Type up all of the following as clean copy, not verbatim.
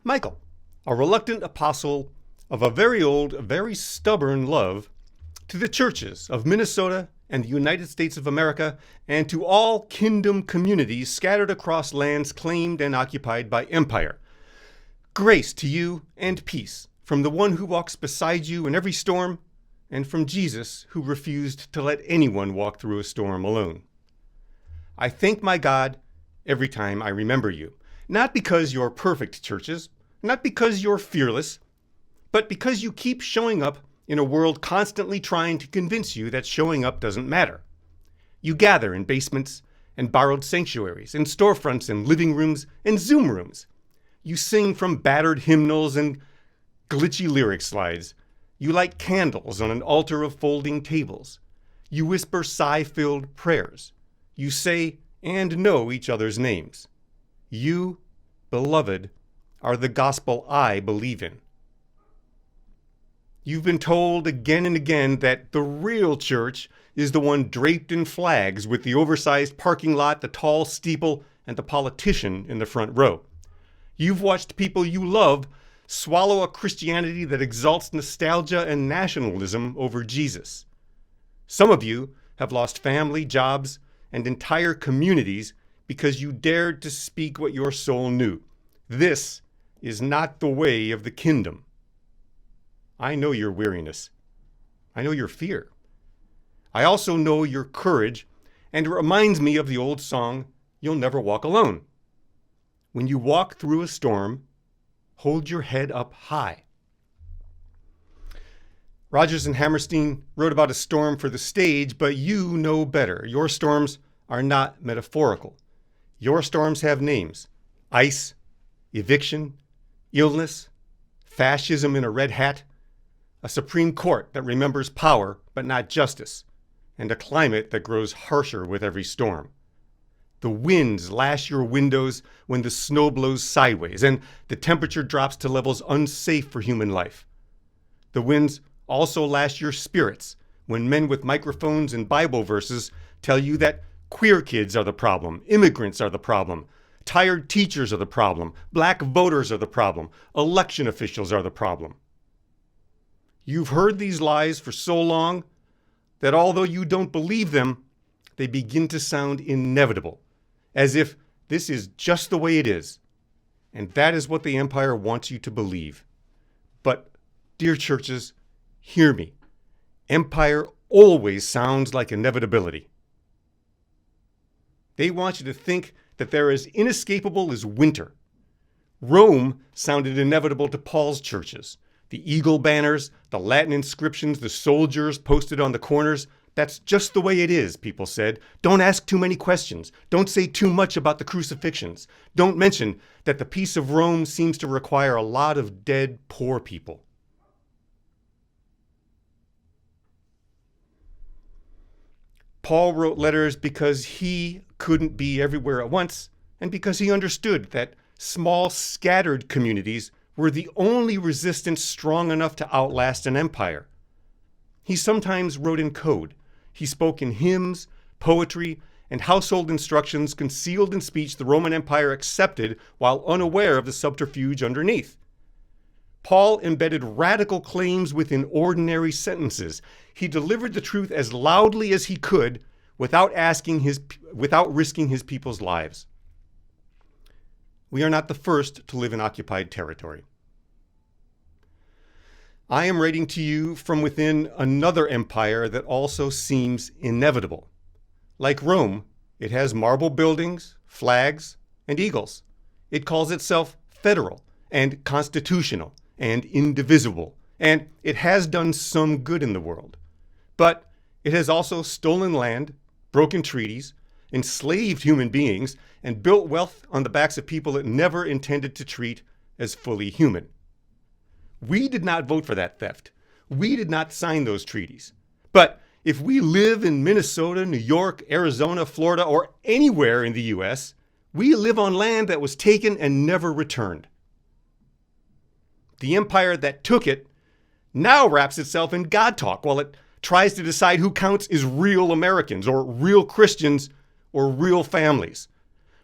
Michael, a reluctant apostle of a very old, very stubborn love, to the churches of Minnesota and the United States of America, and to all kingdom communities scattered across lands claimed and occupied by empire. Grace to you and peace from the one who walks beside you in every storm, and from Jesus, who refused to let anyone walk through a storm alone. I thank my God every time I remember you, not because you're perfect churches, not because you're fearless, but because you keep showing up in a world constantly trying to convince you that showing up doesn't matter. You gather in basements and borrowed sanctuaries, in storefronts and living rooms and Zoom rooms. You sing from battered hymnals and glitchy lyric slides. You light candles on an altar of folding tables. You whisper sigh-filled prayers. You say and know each other's names. You, beloved, are the gospel I believe in. You've been told again and again that the real church is the one draped in flags with the oversized parking lot, the tall steeple, and the politician in the front row. You've watched people you love swallow a Christianity that exalts nostalgia and nationalism over Jesus. Some of you have lost family, jobs, and entire communities because you dared to speak what your soul knew. This is not the way of the kingdom. I know your weariness. I know your fear. I also know your courage, and it reminds me of the old song, "You'll Never Walk Alone." When you walk through a storm, hold your head up high. Rodgers and Hammerstein wrote about a storm for the stage, but you know better. Your storms are not metaphorical. Your storms have names: ice, eviction, illness, fascism in a red hat, a Supreme Court that remembers power but not justice, and a climate that grows harsher with every storm. The winds lash your windows when the snow blows sideways, and the temperature drops to levels unsafe for human life. The winds also lash your spirits when men with microphones and Bible verses tell you that queer kids are the problem, immigrants are the problem, tired teachers are the problem, black voters are the problem, election officials are the problem. You've heard these lies for so long that although you don't believe them, they begin to sound inevitable, as if this is just the way it is. And that is what the empire wants you to believe. But, dear churches, hear me. Empire always sounds like inevitability. They want you to think that they're as inescapable as winter. Rome sounded inevitable to Paul's churches. The eagle banners, the Latin inscriptions, the soldiers posted on the corners. That's just the way it is, people said. Don't ask too many questions. Don't say too much about the crucifixions. Don't mention that the peace of Rome seems to require a lot of dead, poor people. Paul wrote letters because he couldn't be everywhere at once, and because he understood that small, scattered communities were the only resistance strong enough to outlast an empire. He sometimes wrote in code. He spoke in hymns, poetry, and household instructions concealed in speech the Roman Empire accepted while unaware of the subterfuge underneath. Paul embedded radical claims within ordinary sentences. He delivered the truth as loudly as he could without risking his people's lives. We are not the first to live in occupied territory. I am writing to you from within another empire that also seems inevitable. Like Rome, it has marble buildings, flags, and eagles. It calls itself federal and constitutional and indivisible, and it has done some good in the world. But it has also stolen land, broken treaties, enslaved human beings, and built wealth on the backs of people it never intended to treat as fully human. We did not vote for that theft. We did not sign those treaties. But If we live in Minnesota, New York, Arizona, Florida, or anywhere in the U.S., we live on land that was taken and never returned. The empire that took it now wraps itself in God talk while it tries to decide who counts as real Americans or real Christians or real families.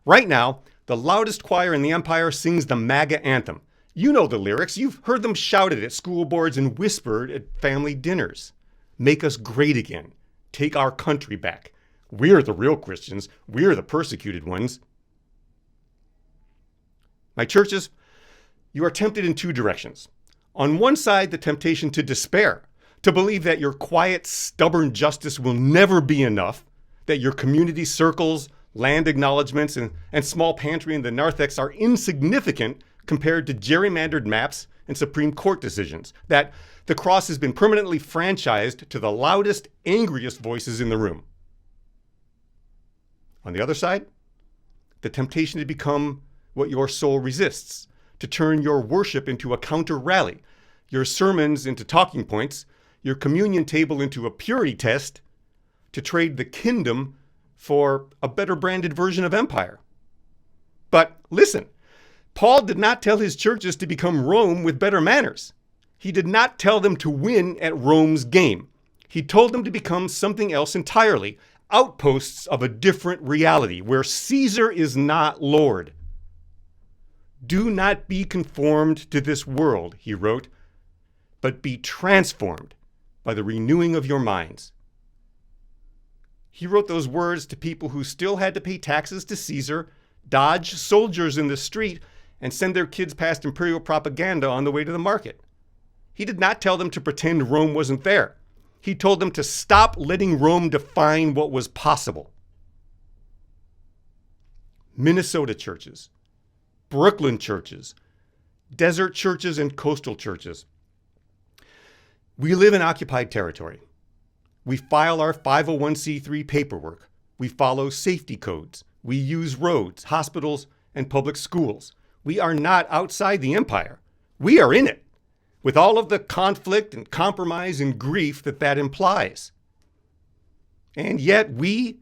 Right now, the loudest choir in the empire sings the MAGA anthem. You know the lyrics. You've heard them shouted at school boards and whispered at family dinners. Make us great again. Take our country back. We're the real Christians. We're the persecuted ones. My churches, you are tempted in two directions. On one side, the temptation to despair, to believe that your quiet, stubborn justice will never be enough, that your community circles, land acknowledgments, and small pantry in the narthex are insignificant compared to gerrymandered maps and Supreme Court decisions, that the cross has been permanently franchised to the loudest, angriest voices in the room. On the other side, the temptation to become what your soul resists, to turn your worship into a counter rally, your sermons into talking points, your communion table into a purity test, to trade the kingdom for a better branded version of empire. But listen, Paul did not tell his churches to become Rome with better manners. He did not tell them to win at Rome's game. He told them to become something else entirely, outposts of a different reality where Caesar is not Lord. Do not be conformed to this world, he wrote, but be transformed by the renewing of your minds. He wrote those words to people who still had to pay taxes to Caesar, dodge soldiers in the street, and send their kids past imperial propaganda on the way to the market. He did not tell them to pretend Rome wasn't there. He told them to stop letting Rome define what was possible. Minnesota churches, Brooklyn churches, desert churches, and coastal churches. We live in occupied territory. We file our 501c3 paperwork. We follow safety codes. We use roads, hospitals, and public schools. We are not outside the empire. We are in it, with all of the conflict and compromise and grief that implies. And yet we,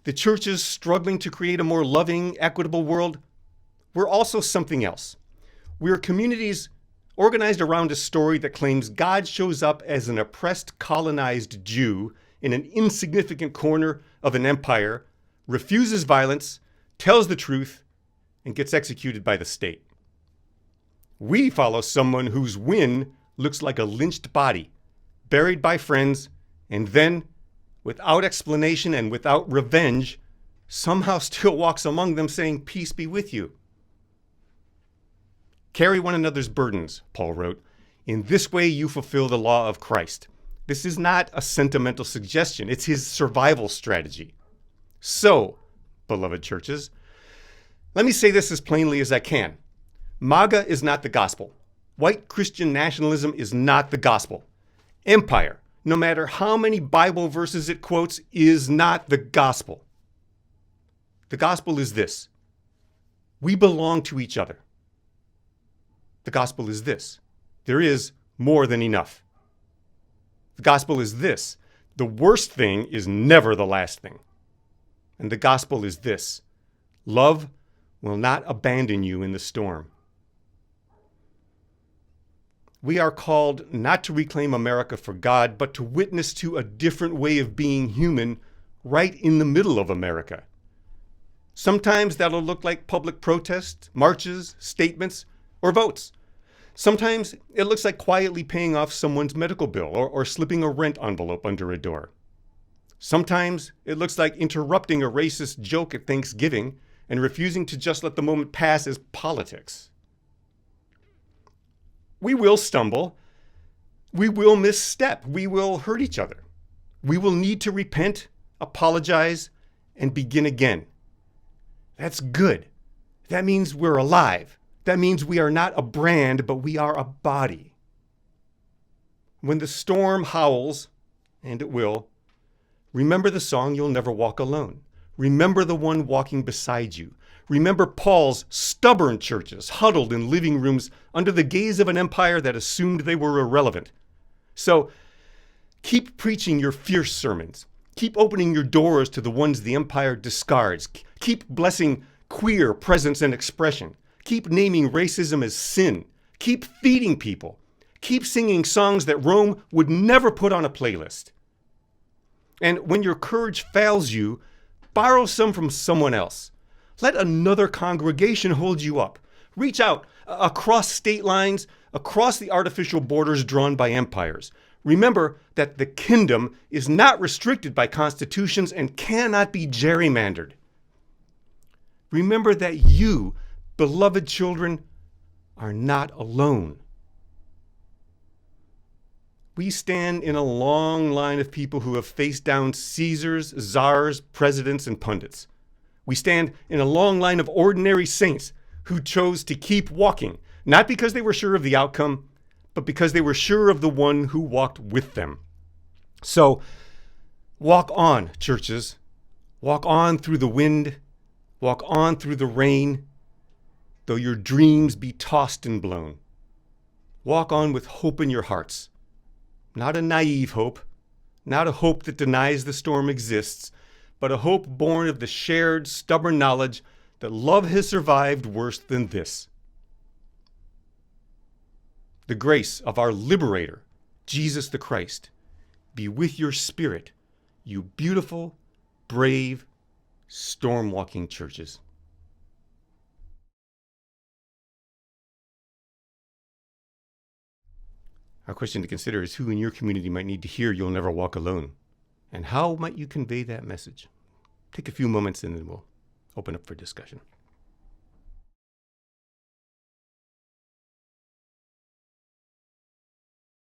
the churches struggling to create a more loving, equitable world, we're also something else. We're communities organized around a story that claims God shows up as an oppressed, colonized Jew in an insignificant corner of an empire, refuses violence, tells the truth, and gets executed by the state. We follow someone whose win looks like a lynched body, buried by friends, and then, without explanation and without revenge, somehow still walks among them saying, "Peace be with you." Carry one another's burdens, Paul wrote. In this way you fulfill the law of Christ. This is not a sentimental suggestion. It's his survival strategy. So, beloved churches, let me say this as plainly as I can. MAGA is not the gospel. White Christian nationalism is not the gospel. Empire, no matter how many Bible verses it quotes, is not the gospel. The gospel is this: we belong to each other. The gospel is this: there is more than enough. The gospel is this: the worst thing is never the last thing. And the gospel is this: love will not abandon you in the storm. We are called not to reclaim America for God, but to witness to a different way of being human right in the middle of America. Sometimes that'll look like public protests, marches, statements, or votes. Sometimes it looks like quietly paying off someone's medical bill or slipping a rent envelope under a door. Sometimes it looks like interrupting a racist joke at Thanksgiving and refusing to just let the moment pass as politics. We will stumble. We will misstep. We will hurt each other. We will need to repent, apologize, and begin again. That's good. That means we're alive. That means we are not a brand, but we are a body. When the storm howls, and it will, remember the song, "You'll Never Walk Alone." Remember the one walking beside you. Remember Paul's stubborn churches huddled in living rooms under the gaze of an empire that assumed they were irrelevant. So Keep preaching your fierce sermons. Keep opening your doors to the ones the empire discards. Keep blessing queer presence and expression. Keep naming racism as sin. Keep feeding people. Keep singing songs that Rome would never put on a playlist. And when your courage fails you, borrow some from someone else. Let another congregation hold you up. Reach out across state lines, across the artificial borders drawn by empires. Remember that the kingdom is not restricted by constitutions and cannot be gerrymandered. Remember that you, beloved children, are not alone. We stand in a long line of people who have faced down Caesars, czars, presidents, and pundits. We stand in a long line of ordinary saints who chose to keep walking, not because they were sure of the outcome, but because they were sure of the one who walked with them. So, walk on, churches. Walk on through the wind. Walk on through the rain, though your dreams be tossed and blown. Walk on with hope in your hearts. Not a naive hope, not a hope that denies the storm exists, but a hope born of the shared, stubborn knowledge that love has survived worse than this. The grace of our liberator, Jesus the Christ, be with your spirit, you beautiful, brave, storm-walking churches. Our question to consider is who in your community might need to hear you'll never walk alone, and how might you convey that message? Take a few moments and then we'll open up for discussion.